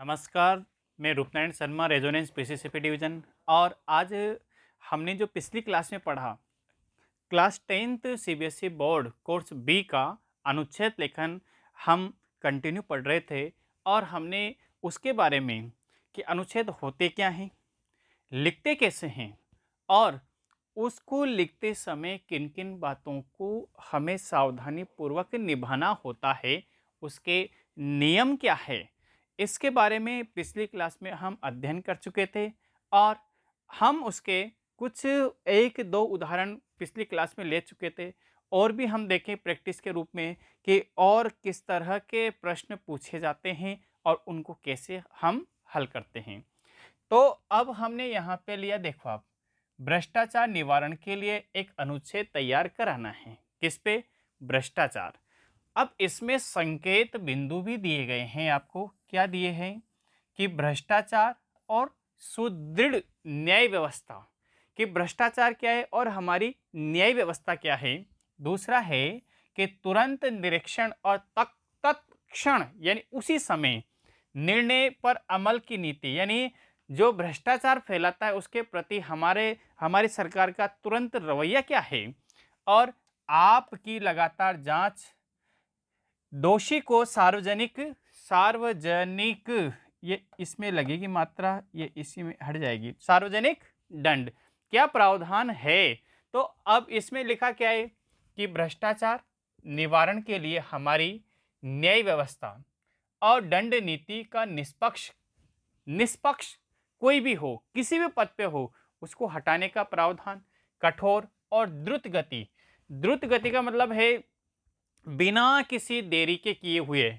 नमस्कार, मैं Roopnarayan Sharma, resonance PCCP division. और आज हमने जो पिछली क्लास में पढ़ा, class 10th CBSE board course B का अनुच्छेद लेखन हम कंटिन्यू पढ़ रहे थे। और हमने उसके बारे में कि अनुच्छेद होते क्या हैं, लिखते कैसे हैं, और उसको लिखते समय किन किन बातों को हमें सावधानी पूर्वक निभाना होता है, उसके नियम क्या है, इसके बारे में पिछली क्लास में हम अध्ययन कर चुके थे। और हम उसके कुछ एक दो उदाहरण पिछली क्लास में ले चुके थे। और भी हम देखें प्रैक्टिस के रूप में कि और किस तरह के प्रश्न पूछे जाते हैं और उनको कैसे हम हल करते हैं। तो अब हमने यहाँ पे लिया, देखो आप, भ्रष्टाचार निवारण के लिए एक अनुच्छेद तैयार कराना है। किस पे? भ्रष्टाचार। अब इसमें संकेत बिंदु भी दिए गए हैं। आपको क्या दिए हैं कि भ्रष्टाचार और सुदृढ़ न्याय व्यवस्था, कि भ्रष्टाचार क्या है और हमारी न्याय व्यवस्था क्या है। दूसरा है कि तुरंत निरीक्षण और तत्क्षण यानी उसी समय निर्णय पर अमल की नीति, यानी जो भ्रष्टाचार फैलाता है उसके प्रति हमारी सरकार का तुरंत रवैया क्या है। और आपकी लगातार जांच, दोषी को सार्वजनिक सार्वजनिक ये इसमें लगेगी मात्रा, ये इसी में हट जाएगी, सार्वजनिक दंड क्या प्रावधान है। तो अब इसमें लिखा क्या है कि भ्रष्टाचार निवारण के लिए हमारी न्याय व्यवस्था और दंड नीति का निष्पक्ष निष्पक्ष कोई भी हो, किसी भी पद पे हो, उसको हटाने का प्रावधान। कठोर और द्रुत गति का मतलब है बिना किसी देरी के किए हुए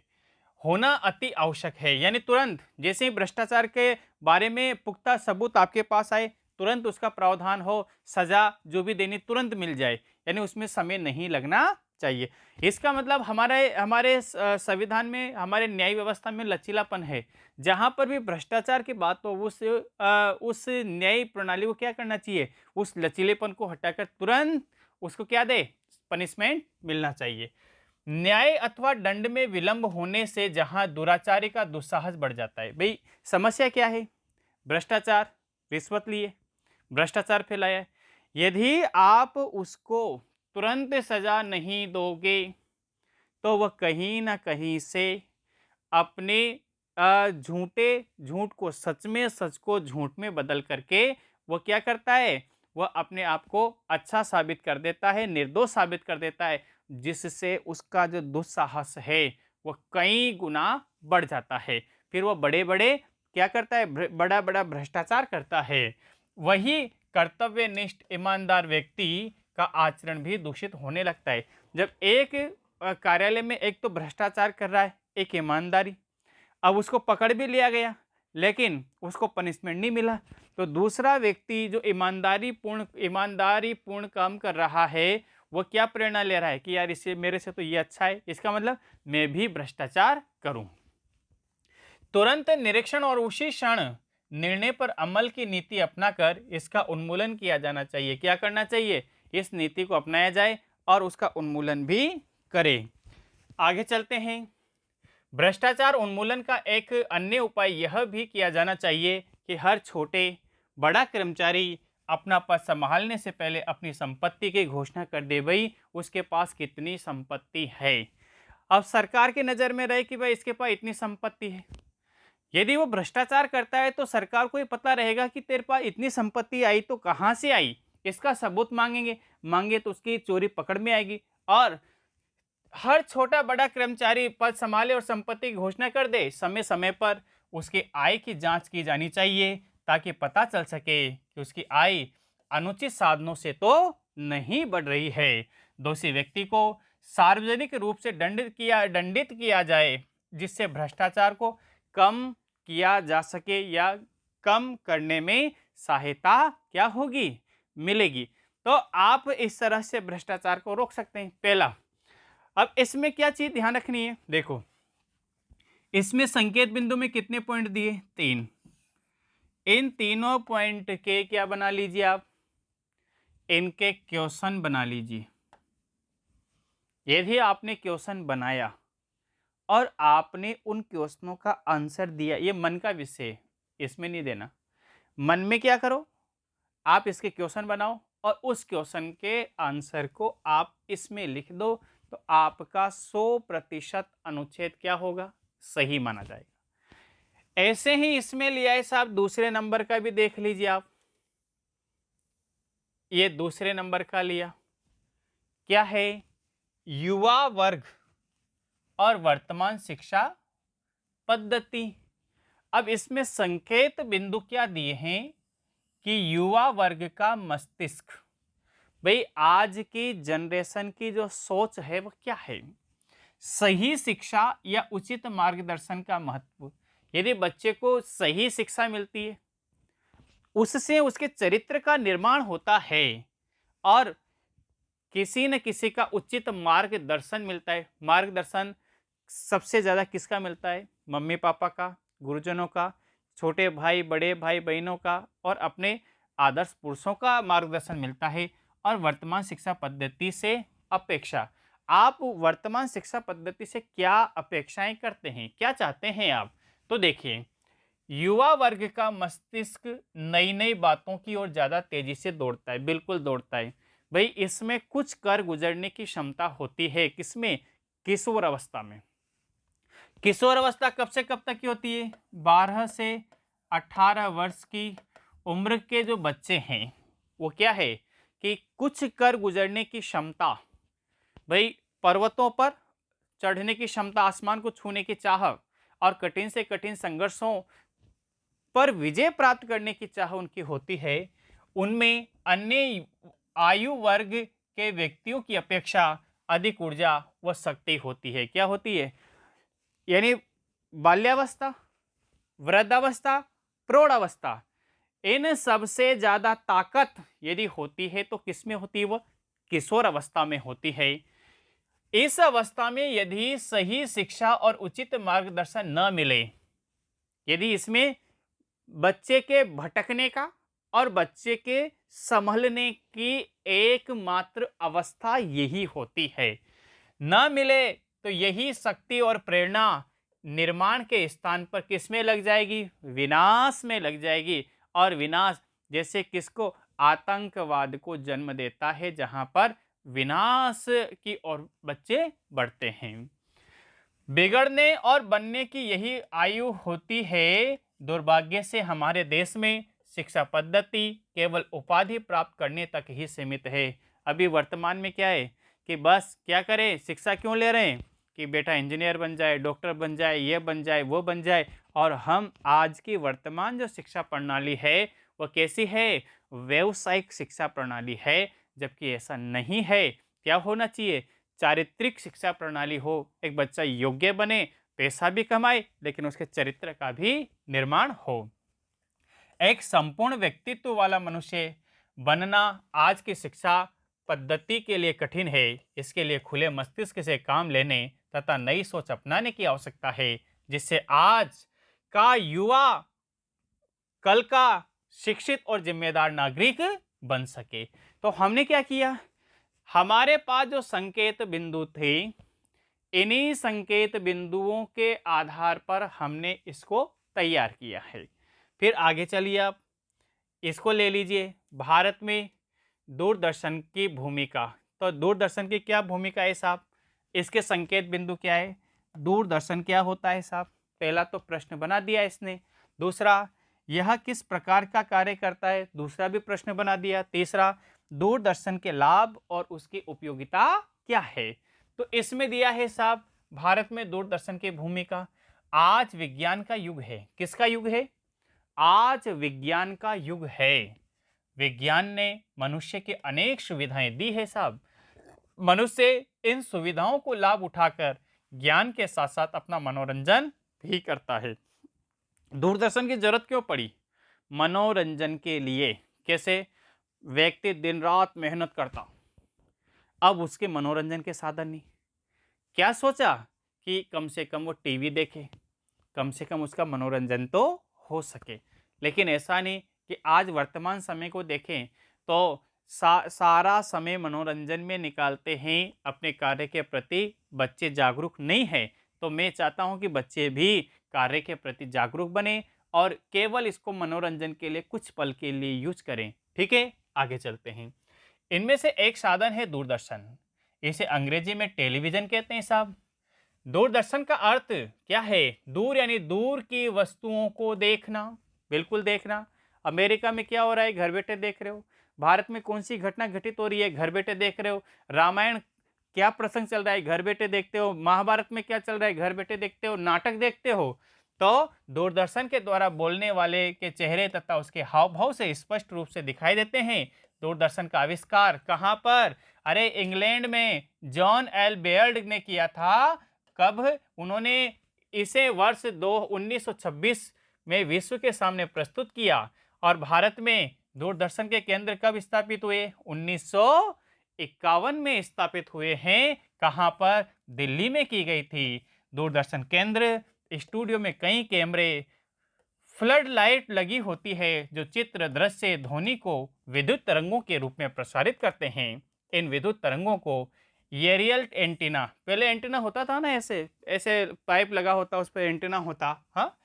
होना अति आवश्यक है। यानी तुरंत, जैसे ही भ्रष्टाचार के बारे में पुख्ता सबूत आपके पास आए, तुरंत उसका प्रावधान हो, सजा जो भी देनी तुरंत मिल जाए, यानी उसमें समय नहीं लगना चाहिए। इसका मतलब हमारे हमारे संविधान में, हमारे न्याय व्यवस्था में लचीलापन है। जहां पर भी भ्रष्टाचार की बात हो, उस न्याय प्रणाली को क्या करना चाहिए, उस लचीलेपन को हटाकर तुरंत उसको क्या दे, पनिशमेंट मिलना चाहिए। न्याय अथवा दंड में विलंब होने से जहां दुराचारी का दुस्साहस बढ़ जाता है। भाई समस्या क्या है? भ्रष्टाचार, रिश्वत लिए, भ्रष्टाचार फैलाया। यदि आप उसको तुरंत सजा नहीं दोगे तो वह कहीं ना कहीं से अपने झूठ को सच में, सच को झूठ में बदल करके वह क्या करता है, वह अपने आप को अच्छा साबित कर देता है, निर्दोष साबित कर देता है, जिससे उसका जो दुस्साहस है वह कई गुना बढ़ जाता है। फिर वह बड़े बड़े क्या करता है, बड़ा बड़ा भ्रष्टाचार करता है। वही कर्तव्यनिष्ठ ईमानदार व्यक्ति का आचरण भी दूषित होने लगता है। जब एक कार्यालय में एक तो भ्रष्टाचार कर रहा है, एक ईमानदारी, अब उसको पकड़ भी लिया गया लेकिन उसको पनिशमेंट नहीं मिला, तो दूसरा व्यक्ति जो ईमानदारी पूर्ण काम कर रहा है, वो क्या प्रेरणा ले रहा है कि यार इससे, मेरे से तो ये अच्छा है, इसका मतलब मैं भी भ्रष्टाचार करूं। तुरंत निरीक्षण और उसी क्षण निर्णय पर अमल की नीति अपनाकर इसका उन्मूलन किया जाना चाहिए। क्या करना चाहिए? इस नीति को अपनाया जाए और उसका उन्मूलन भी करें। आगे चलते हैं। भ्रष्टाचार उन्मूलन का एक अन्य उपाय यह भी किया जाना चाहिए कि हर छोटे बड़ा कर्मचारी अपना पद संभालने से पहले अपनी संपत्ति की घोषणा कर दे, भाई उसके पास कितनी संपत्ति है। अब सरकार की नज़र में रहे कि भाई इसके पास इतनी संपत्ति है। यदि वो भ्रष्टाचार करता है तो सरकार को ये पता रहेगा कि तेरे पास इतनी संपत्ति आई तो कहाँ से आई, इसका सबूत मांगे तो उसकी चोरी पकड़ में आएगी। और हर छोटा बड़ा कर्मचारी पद संभाले और संपत्ति की घोषणा कर दे, समय समय पर उसकी आय की जांच की जानी चाहिए ताकि पता चल सके कि उसकी आय अनुचित साधनों से तो नहीं बढ़ रही है। दोषी व्यक्ति को सार्वजनिक रूप से दंडित किया जाए, जिससे भ्रष्टाचार को कम किया जा सके या कम करने में सहायता क्या होगी, मिलेगी। तो आप इस तरह से भ्रष्टाचार को रोक सकते हैं। पहला, अब इसमें क्या चीज ध्यान रखनी है, देखो इसमें संकेत बिंदु में कितने पॉइंट दिए? 3। इन तीनों पॉइंट के क्या बना लीजिए आप, इनके क्वेश्चन बना लीजिए। यदि आपने क्वेश्चन बनाया और आपने उन क्वेश्चनों का आंसर दिया। ये मन का विषय है, इसमें नहीं देना। मन में क्या करो, आप इसके क्वेश्चन बनाओ और उस क्वेश्चन के आंसर को आप इसमें लिख दो, तो आपका 100% अनुच्छेद क्या होगा, सही माना जाएगा। ऐसे ही इसमें लिया है साहब, दूसरे नंबर का भी देख लीजिए आप। ये दूसरे नंबर का लिया, क्या है, युवा वर्ग और वर्तमान शिक्षा पद्धति। अब इसमें संकेत बिंदु क्या दिए हैं कि युवा वर्ग का मस्तिष्क, भाई आज की जनरेशन की जो सोच है वो क्या है, सही शिक्षा या उचित मार्गदर्शन का महत्व। यदि बच्चे को सही शिक्षा मिलती है, उससे उसके चरित्र का निर्माण होता है और किसी न किसी का उचित मार्गदर्शन मिलता है। मार्गदर्शन सबसे ज़्यादा किसका मिलता है, मम्मी पापा का, गुरुजनों का, छोटे भाई बड़े भाई बहनों का और अपने आदर्श पुरुषों का मार्गदर्शन मिलता है। और वर्तमान शिक्षा पद्धति से अपेक्षा, आप वर्तमान शिक्षा पद्धति से क्या अपेक्षाएं करते हैं, क्या चाहते हैं आप। तो देखिए, युवा वर्ग का मस्तिष्क नई नई बातों की ओर ज़्यादा तेजी से दौड़ता है, बिल्कुल दौड़ता है। भाई इसमें कुछ कर गुजरने की क्षमता होती है, किसमें, किशोर अवस्था में। किशोर अवस्था कब से कब तक की होती है, 12 से 18 वर्ष की उम्र के जो बच्चे हैं वो क्या है कि कुछ कर गुजरने की क्षमता, भाई पर्वतों पर चढ़ने की क्षमता, आसमान को छूने की चाह और कठिन से कठिन संघर्षों पर विजय प्राप्त करने की चाह उनकी होती है। उनमें अन्य आयु वर्ग के व्यक्तियों की अपेक्षा अधिक ऊर्जा व शक्ति होती है। क्या होती है, यानी बाल्यावस्था, वृद्धावस्था, प्रौढ़ावस्था, इन सबसे ज्यादा ताकत यदि होती है तो किसमें होती है, वो किशोर अवस्था में होती है। इस अवस्था में यदि सही शिक्षा और उचित मार्गदर्शन न मिले, यदि इसमें बच्चे के भटकने का और बच्चे के संभलने की एकमात्र अवस्था यही होती है। न मिले तो यही शक्ति और प्रेरणा निर्माण के स्थान पर किसमें लग जाएगी, विनाश में लग जाएगी। और विनाश जैसे किसको, आतंकवाद को जन्म देता है, जहां पर विनाश की ओर बच्चे बढ़ते हैं। बिगड़ने और बनने की यही आयु होती है। दुर्भाग्य से हमारे देश में शिक्षा पद्धति केवल उपाधि प्राप्त करने तक ही सीमित है। अभी वर्तमान में क्या है कि बस क्या करें, शिक्षा क्यों ले रहे हैं कि बेटा इंजीनियर बन जाए, डॉक्टर बन जाए, ये बन जाए, वो बन जाए। और हम आज की वर्तमान जो शिक्षा प्रणाली है वो कैसी है, व्यावसायिक शिक्षा प्रणाली है। जबकि ऐसा नहीं है। क्या होना चाहिए, चारित्रिक शिक्षा प्रणाली हो, एक बच्चा योग्य बने, पैसा भी कमाए, लेकिन उसके चरित्र का भी निर्माण हो। एक संपूर्ण व्यक्तित्व वाला मनुष्य बनना आज की शिक्षा पद्धति के लिए कठिन है। इसके लिए खुले मस्तिष्क से काम लेने तथा नई सोच अपनाने की आवश्यकता है, जिससे आज का युवा कल का शिक्षित और जिम्मेदार नागरिक बन सके। तो हमने क्या किया, हमारे पास जो संकेत बिंदु थे, इन्हीं संकेत बिंदुओं के आधार पर हमने इसको तैयार किया है। फिर आगे चलिए, आप इसको ले लीजिए, भारत में दूरदर्शन की भूमिका। तो दूरदर्शन की क्या भूमिका है साहब, इसके संकेत बिंदु क्या है, दूरदर्शन क्या होता है साहब, पहला तो प्रश्न बना दिया इसने। दूसरा, यह किस प्रकार का कार्य करता है, दूसरा भी प्रश्न बना दिया। तीसरा, दूरदर्शन के लाभ और उसकी उपयोगिता क्या है। तो इसमें दिया है साहब, भारत में दूरदर्शन की भूमिका। आज विज्ञान का युग है, किसका युग है, आज विज्ञान का युग है। विज्ञान ने मनुष्य के अनेक सुविधाएं दी है साहब। मनुष्य इन सुविधाओं को लाभ उठाकर ज्ञान के साथ साथ अपना मनोरंजन भी करता है। दूरदर्शन की जरूरत क्यों पड़ी, मनोरंजन के लिए। कैसे, व्यक्ति दिन रात मेहनत करता, अब उसके मनोरंजन के साधन नहीं। क्या सोचा कि कम से कम वो टीवी देखे, कम से कम उसका मनोरंजन तो हो सके। लेकिन ऐसा नहीं कि आज वर्तमान समय को देखें तो सारा समय मनोरंजन में निकालते हैं, अपने कार्य के प्रति बच्चे जागरूक नहीं है। तो मैं चाहता हूँ कि बच्चे भी कार्य के प्रति जागरूक बने और केवल इसको मनोरंजन के लिए कुछ पल के लिए यूज करें। ठीक है, आगे चलते हैं। इनमें से एक साधन है दूरदर्शन। इसे अंग्रेजी में टेलीविजन कहते हैं साहब। दूरदर्शन का अर्थ क्या है? दूर यानी दूर की वस्तुओं को देखना, बिल्कुल देखना। अमेरिका में क्या हो रहा है, घर बैठे देख रहे हो। भारत में कौन सी घटना घटित हो रही है, घर बैठे देख रहे हो। रामायण क्या प्रसंग चल रहा है, घर बैठे देखते हो। महाभारत में क्या चल रहा है, घर बैठे देखते हो। नाटक देखते हो। तो दूरदर्शन के द्वारा बोलने वाले के चेहरे तथा उसके हाव भाव से स्पष्ट रूप से दिखाई देते हैं। दूरदर्शन का आविष्कार कहाँ पर? अरे इंग्लैंड में जॉन एल बेयर्ड ने किया था। कब? उन्होंने इसे वर्ष 1926 में विश्व के सामने प्रस्तुत किया। और भारत में दूरदर्शन के केंद्र कब स्थापित हुए? 1951 में स्थापित हुए हैं। कहां पर? दिल्ली में की गई थी दूरदर्शन केंद्र। स्टूडियो में कई कैमरे, फ्लड लाइट लगी होती है जो चित्र, दृश्य, ध्वनि को विद्युत तरंगों के रूप में प्रसारित करते हैं। इन विद्युत तरंगों को एरियल एंटीना, पहले एंटीना होता था ना, ऐसे ऐसे पाइप लगा होता, उस पर एंटीना होता, हाँ,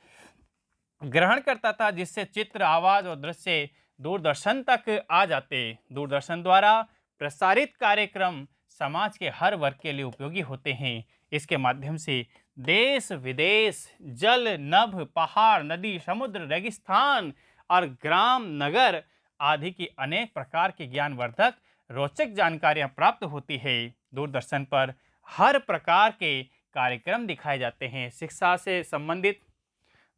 ग्रहण करता था, जिससे चित्र, आवाज और दृश्य दूरदर्शन तक आ जाते। दूरदर्शन द्वारा प्रसारित कार्यक्रम समाज के हर वर्ग के लिए उपयोगी होते हैं। इसके माध्यम से देश विदेश, जल, नभ, पहाड़, नदी, समुद्र, रेगिस्तान और ग्राम, नगर आदि की अनेक प्रकार की ज्ञानवर्धक रोचक जानकारियां प्राप्त होती है। दूरदर्शन पर हर प्रकार के कार्यक्रम दिखाए जाते हैं। शिक्षा से संबंधित,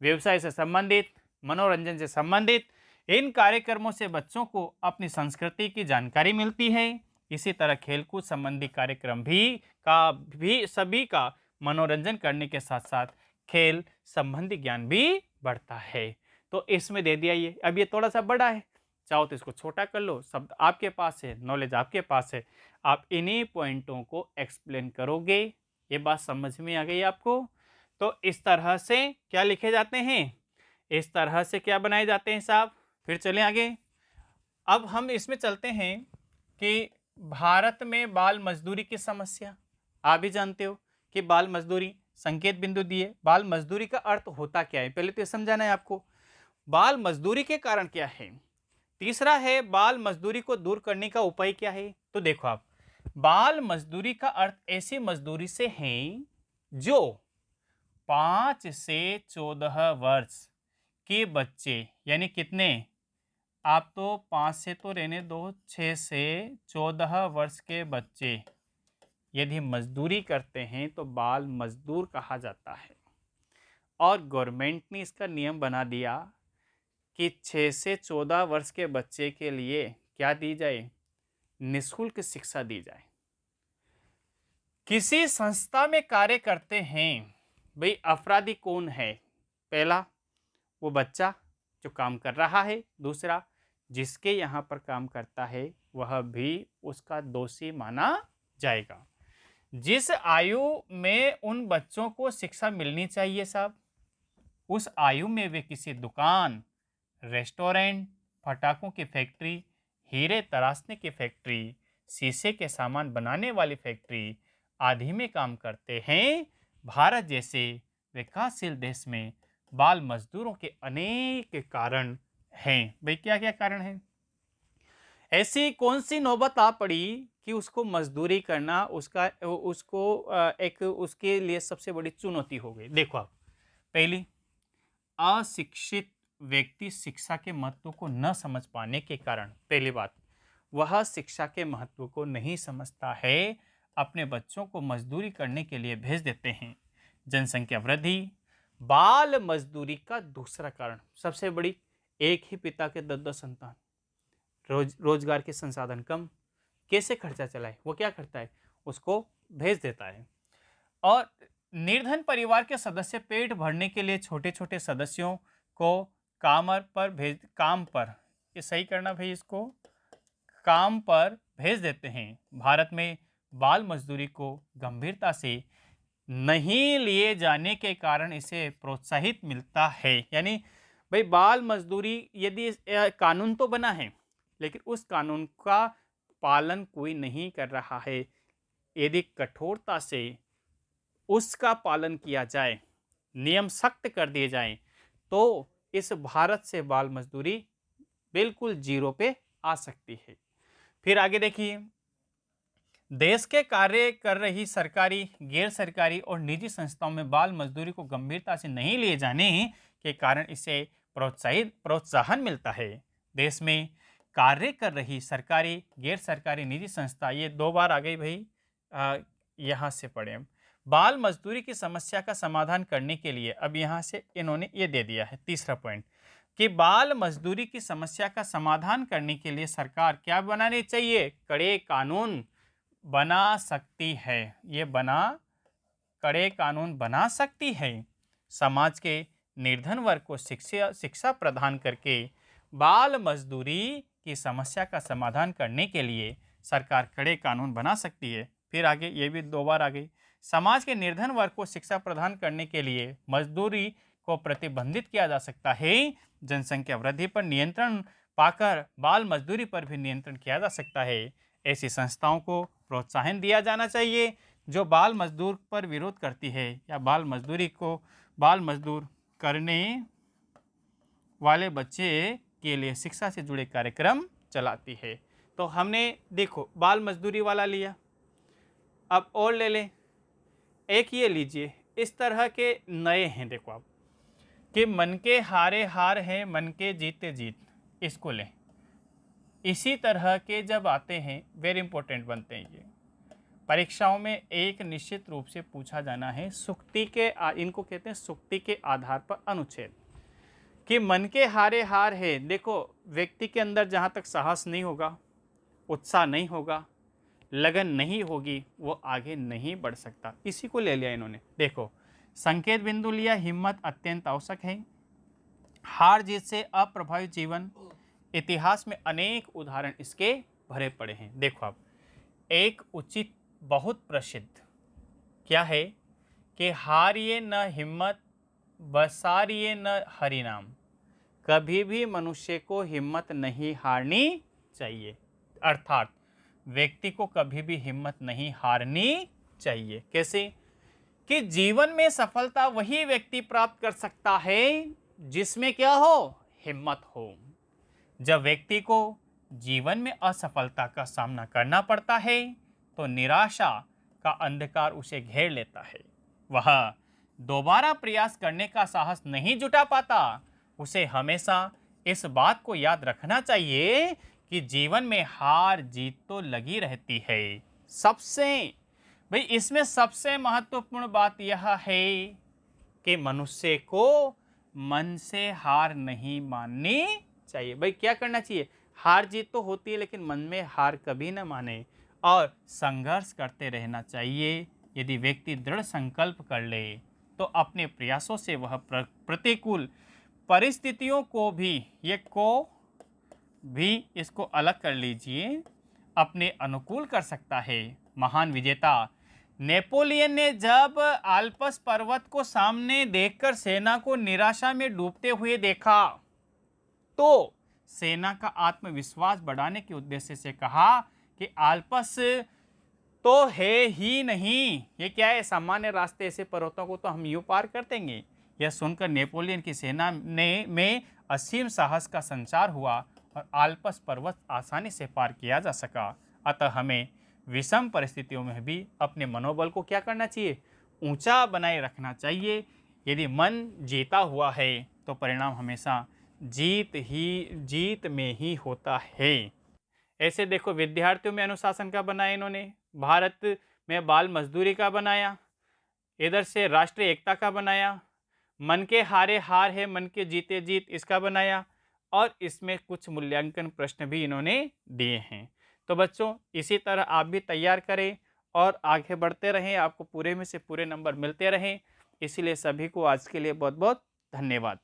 व्यवसाय से संबंधित, मनोरंजन से संबंधित। इन कार्यक्रमों से बच्चों को अपनी संस्कृति की जानकारी मिलती है। इसी तरह खेलकूद संबंधी कार्यक्रम भी सभी का मनोरंजन करने के साथ साथ खेल संबंधी ज्ञान भी बढ़ता है। तो इसमें दे दिया ये। अब ये थोड़ा सा बड़ा है, चाहो तो इसको छोटा कर लो। शब्द आपके पास है, नॉलेज आपके पास है, आप इन्हीं पॉइंटों को एक्सप्लेन करोगे। ये बात समझ में आ गई आपको? तो इस तरह से क्या लिखे जाते हैं, इस तरह से क्या बनाए जाते हैं साहब। फिर चलें आगे। अब हम इसमें चलते हैं कि भारत में बाल मजदूरी की समस्या। आप भी जानते हो कि बाल मजदूरी, संकेत बिंदु दिए, बाल मजदूरी का अर्थ होता क्या है, पहले तो ये समझाना है आपको। बाल मजदूरी के कारण क्या है। तीसरा है बाल मजदूरी को दूर करने का उपाय क्या है। तो देखो आप, बाल मजदूरी का अर्थ ऐसी मजदूरी से है जो 5 से 14 वर्ष के बच्चे, यानी कितने, आप तो 5 से तो रहने दो, 6 से 14 वर्ष के बच्चे यदि मजदूरी करते हैं तो बाल मजदूर कहा जाता है। और गवर्नमेंट ने इसका नियम बना दिया कि 6 से 14 वर्ष के बच्चे के लिए क्या दी जाए, निःशुल्क शिक्षा दी जाए। किसी संस्था में कार्य करते हैं, भाई अपराधी कौन है? पहला वो बच्चा जो काम कर रहा है, दूसरा जिसके यहाँ पर काम करता है वह भी उसका दोषी माना जाएगा। जिस आयु में उन बच्चों को शिक्षा मिलनी चाहिए साहब, उस आयु में वे किसी दुकान, रेस्टोरेंट, पटाखों की फैक्ट्री, हीरे तराशने की फैक्ट्री, शीशे के सामान बनाने वाली फैक्ट्री आदि में काम करते हैं। भारत जैसे विकासशील देश में बाल मजदूरों के अनेक कारण हैं। भाई क्या क्या कारण हैं? ऐसी कौन सी नौबत आ पड़ी कि उसको मजदूरी करना उसको एक उसके लिए सबसे बड़ी चुनौती हो गई। देखो आप, पहली, अशिक्षित व्यक्ति शिक्षा के महत्व को न समझ पाने के कारण, पहली बात, वह शिक्षा के महत्व को नहीं समझता है, अपने बच्चों को मजदूरी करने के लिए भेज देते हैं। जनसंख्या वृद्धि। बाल मजदूरी का दूसरा कारण सबसे बड़ी, एक ही पिता के 10-10 संतान, रोजगार के संसाधन कम, कैसे खर्चा चलाए, वो क्या करता है, उसको भेज देता है। और निर्धन परिवार के सदस्य पेट भरने के लिए छोटे छोटे सदस्यों को काम पर, ये सही करना भाई, इसको काम पर भेज देते हैं। भारत में बाल मजदूरी को गंभीरता से नहीं लिए जाने के कारण इसे प्रोत्साहित मिलता है। यानी भाई बाल मजदूरी, यदि कानून तो बना है लेकिन उस कानून का पालन कोई नहीं कर रहा है, यदि कठोरता से उसका पालन किया जाए, नियम सख्त कर दिए जाएं, तो इस भारत से बाल मजदूरी बिल्कुल जीरो पे आ सकती है। फिर आगे देखिए, देश के कार्य कर रही सरकारी, गैर सरकारी और निजी संस्थाओं में बाल मजदूरी को गंभीरता से नहीं लिए जाने के कारण इसे प्रोत्साहन मिलता है। देश में कार्य कर रही सरकारी, गैर सरकारी, निजी संस्था, ये 2 बार आ गई भाई, यहाँ से पढ़े। बाल मजदूरी की समस्या का समाधान करने के लिए अब यहाँ से इन्होंने ये दे दिया है तीसरा पॉइंट कि बाल मजदूरी की समस्या का समाधान करने के लिए सरकार क्या बनानी चाहिए, कड़े कानून बना सकती है। ये कड़े कानून बना सकती है। समाज के निर्धन वर्ग को शिक्षा प्रदान करके बाल मजदूरी की समस्या का समाधान करने के लिए सरकार कड़े कानून बना सकती है। फिर आगे ये भी 2 बार आ गई, समाज के निर्धन वर्ग को शिक्षा प्रदान करने के लिए मजदूरी को प्रतिबंधित किया जा सकता है। जनसंख्या वृद्धि पर नियंत्रण पाकर बाल मजदूरी पर भी नियंत्रण किया जा सकता है। ऐसी संस्थाओं को प्रोत्साहन दिया जाना चाहिए जो बाल मजदूर पर विरोध करती है या बाल मजदूर करने वाले बच्चे के लिए शिक्षा से जुड़े कार्यक्रम चलाती है। तो हमने देखो बाल मजदूरी वाला लिया, अब और ले लें, एक ये लीजिए, इस तरह के नए हैं, देखो आप कि मन के हारे हार है, मन के जीते जीत, इसको लें। इसी तरह के जब आते हैं, वेरी इंपॉर्टेंट बनते हैं ये, परीक्षाओं में एक निश्चित रूप से पूछा जाना है सुक्ति के, इनको कहते हैं सुक्ति के आधार पर अनुच्छेद, कि मन के हारे हार है। देखो व्यक्ति के अंदर जहाँ तक साहस नहीं होगा, उत्साह नहीं होगा, लगन नहीं होगी, वो आगे नहीं बढ़ सकता। इसी को ले लिया इन्होंने। देखो संकेत बिंदु लिया, हिम्मत अत्यंत आवश्यक है, हार जीत से अप्रभावित जीवन, इतिहास में अनेक उदाहरण इसके भरे पड़े हैं। देखो आप, एक उचित बहुत प्रसिद्ध क्या है कि हारिए न हिम्मत, बसारिए न हरिनाम, कभी भी मनुष्य को हिम्मत नहीं हारनी चाहिए। अर्थात व्यक्ति को कभी भी हिम्मत नहीं हारनी चाहिए। कैसे? कि जीवन में सफलता वही व्यक्ति प्राप्त कर सकता है जिसमें क्या हो, हिम्मत हो। जब व्यक्ति को जीवन में असफलता का सामना करना पड़ता है तो निराशा का अंधकार उसे घेर लेता है, वह दोबारा प्रयास करने का साहस नहीं जुटा पाता। उसे हमेशा इस बात को याद रखना चाहिए कि जीवन में हार जीत तो लगी रहती है। इसमें सबसे महत्वपूर्ण बात यह है कि मनुष्य को मन से हार नहीं माननी चाहिए। भाई क्या करना चाहिए, हार जीत तो होती है लेकिन मन में हार कभी न माने और संघर्ष करते रहना चाहिए। यदि व्यक्ति दृढ़ संकल्प कर ले तो अपने प्रयासों से वह प्रतिकूल परिस्थितियों को भी इसको अलग कर लीजिए, अपने अनुकूल कर सकता है। महान विजेता नेपोलियन ने जब आल्प्स पर्वत को सामने देखकर सेना को निराशा में डूबते हुए देखा तो सेना का आत्मविश्वास बढ़ाने के उद्देश्य से कहा कि आल्प्स तो है ही नहीं, ये क्या है, सामान्य रास्ते, ऐसे पर्वतों को तो हम यूं पार कर देंगे। यह सुनकर नेपोलियन की सेना में असीम साहस का संचार हुआ और आल्प्स पर्वत आसानी से पार किया जा सका। अतः हमें विषम परिस्थितियों में भी अपने मनोबल को क्या करना चाहिए, ऊंचा बनाए रखना चाहिए। यदि मन जीता हुआ है तो परिणाम हमेशा जीत में ही होता है। ऐसे देखो विद्यार्थियों में अनुशासन का बनाया इन्होंने, भारत में बाल मजदूरी का बनाया, इधर से राष्ट्रीय एकता का बनाया, मन के हारे हार है, मन के जीते जीत, इसका बनाया, और इसमें कुछ मूल्यांकन प्रश्न भी इन्होंने दिए हैं। तो बच्चों इसी तरह आप भी तैयार करें और आगे बढ़ते रहें, आपको पूरे में से पूरे नंबर मिलते रहें। इसीलिए सभी को आज के लिए बहुत बहुत धन्यवाद।